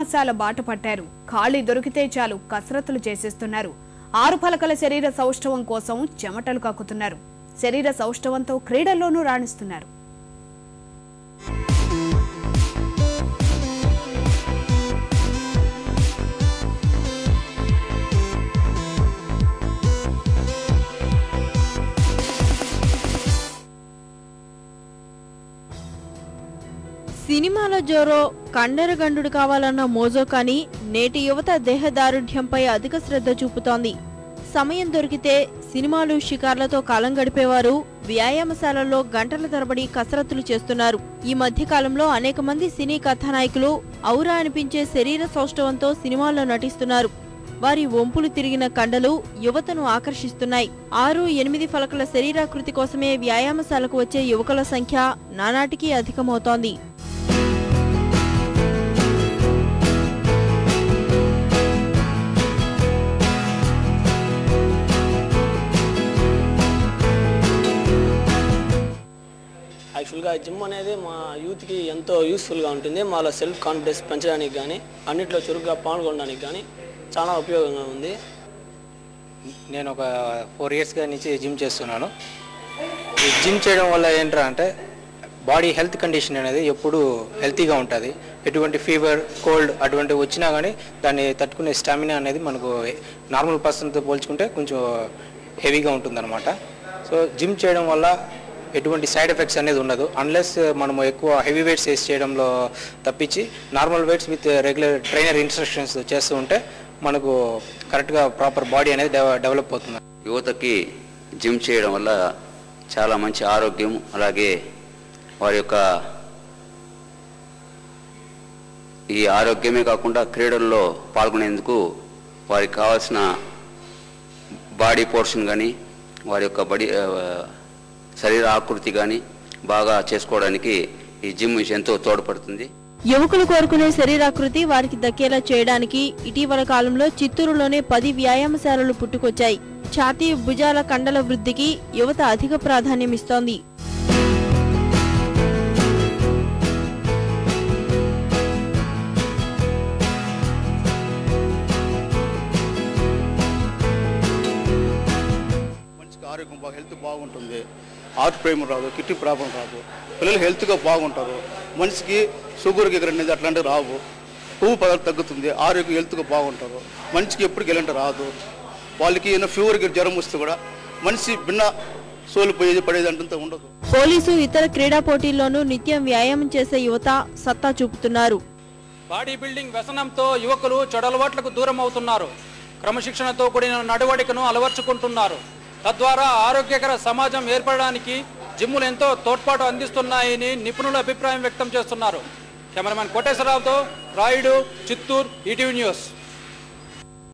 వ్యాయామశాల బాట పట్టారు. ఖాళీ దొరికితే చాలు కసరత్తులు చేసేస్తున్నారు. 6 పలకల శరీర సౌష్ఠవం కోసం చెమటలు కక్కుతున్నారు. శరీర సౌష్ఠవంతో క్రీడల్లోనూ రాణిస్తున్నారు. సినిమాల జోరో కండరగండు కావాలన్న మోజో కానీ నేటి యువత దేహదారుఢ్యంపై అధిక శ్రద్ధ చూపుతోంది. సమయం దొరికితే సినిమాలు షికార్లతో కాలం గడిపేవారు వ్యాయామశాలల్లో గంటల తరబడి కసరత్తులు చేస్తున్నారు. ఈ మధ్య కాలంలో అనేక మంది సినీ కథానాయకులు ఔరా అనిపించే శరీర సౌష్ఠవంతో సినిమాల్లో నటిస్తున్నారు. వారి వంపులు తిరిగిన కండలు యువతను ఆకర్షిస్తున్నాయి. 6-8 పలకల శరీరాకృతి కోసమే వ్యాయామశాలకు వచ్చే యువకుల సంఖ్య నానాటికి అధికమవుతోంది. యాక్చువల్గా జిమ్ అనేది మా యూత్కి ఎంతో యూస్ఫుల్గా ఉంటుంది. మాలో సెల్ఫ్ కాన్ఫిడెన్స్ పెంచడానికి కానీ అన్నింటిలో చురుగ్గా పాల్గొనడానికి కానీ చాలా ఉపయోగంగా ఉంది. నేను ఒక 4 ఇయర్స్గా నుంచి జిమ్ చేస్తున్నాను. ఈ జిమ్ చేయడం వల్ల ఏంట్రా అంటే బాడీ హెల్త్ కండిషన్ అనేది ఎప్పుడు హెల్తీగా ఉంటుంది. ఎటువంటి ఫీవర్, కోల్డ్ అటువంటి వచ్చినా కానీ దాన్ని తట్టుకునే స్టామినా అనేది మనకు నార్మల్ పర్సన్తో పోల్చుకుంటే కొంచెం హెవీగా ఉంటుందన్నమాట. సో జిమ్ చేయడం వల్ల ఎటువంటి సైడ్ ఎఫెక్ట్స్ అనేది ఉండదు. అన్లెస్ మనము ఎక్కువ హెవీ వెయిట్స్ వేసి చేయడంలో తప్పించి normal weights with regular trainer instructions చేస్తూ ఉంటే మనకు కరెక్ట్గా ప్రాపర్ బాడీ అనేది డెవలప్ అవుతుంది. యువతకి జిమ్ చేయడం వల్ల చాలా మంచి ఆరోగ్యం, అలాగే వారి యొక్క ఈ ఆరోగ్యమే కాకుండా క్రీడల్లో పాల్గొనేందుకు వారికి కావాల్సిన బాడీ పోర్షన్ కానీ వారి యొక్క శరీర ఆకృతి కానీ బాగా చేసుకోవడానికి ఈ జిమ్ ఎంతో తోడ్పడుతుంది. యువకులు కోరుకునే శరీరాకృతి వారికి దక్కేలా చేయడానికి ఇటీవల కాలంలో చిత్తూరులోనే 10 వ్యాయామశాలలు పుట్టుకొచ్చాయి. ఛాతీ, భుజాల కండల వృద్ధికి యువత అధిక ప్రాధాన్యమిస్తోంది. ఆరోగ్యం బాగా హెల్త్ బాగుంటుంది. హార్ట్ ప్రాబ్లం రాదు, కిడ్నీ ప్రాబ్లం రాదు, పిల్లలు హెల్త్గా బాగుంటారు. మనిషికి షుగర్ గిగర్ అనేది అట్లాంటివి రావు. కొవ్వు పదార్థం తగ్గుతుంది, ఆరోగ్యం హెల్త్గా బాగుంటారు. మనిషికి ఎప్పుడు గెలంటే రాదు. వాళ్ళకి ఏదైనా ఫీవర్ జ్వరం వస్తే కూడా మనిషి భిన్న సోలిపోయేది పడేది అంటంతా ఉండదు. పోలీసు, ఇతర క్రీడా పోటీల్లోనూ నిత్యం వ్యాయామం చేసే యువత సత్తా చూపుతున్నారు. బాడీ బిల్డింగ్ వ్యసనంతో యువకులు చెడలవాట్లకు దూరం అవుతున్నారు. క్రమశిక్షణతో కూడిన నడవడికను అలవర్చుకుంటున్నారు. తద్వారా ఆరోగ్యకర సమాజం ఏర్పడడానికి జిమ్ములు ఎంతో తోడ్పాటు అందిస్తున్నాయని నిపుణులు అభిప్రాయం వ్యక్తం చేస్తున్నారు. కెమెరామెన్ కోటేశ్వరరావుతో రాయుడు, చిత్తూరు, ఈటీవీ న్యూస్.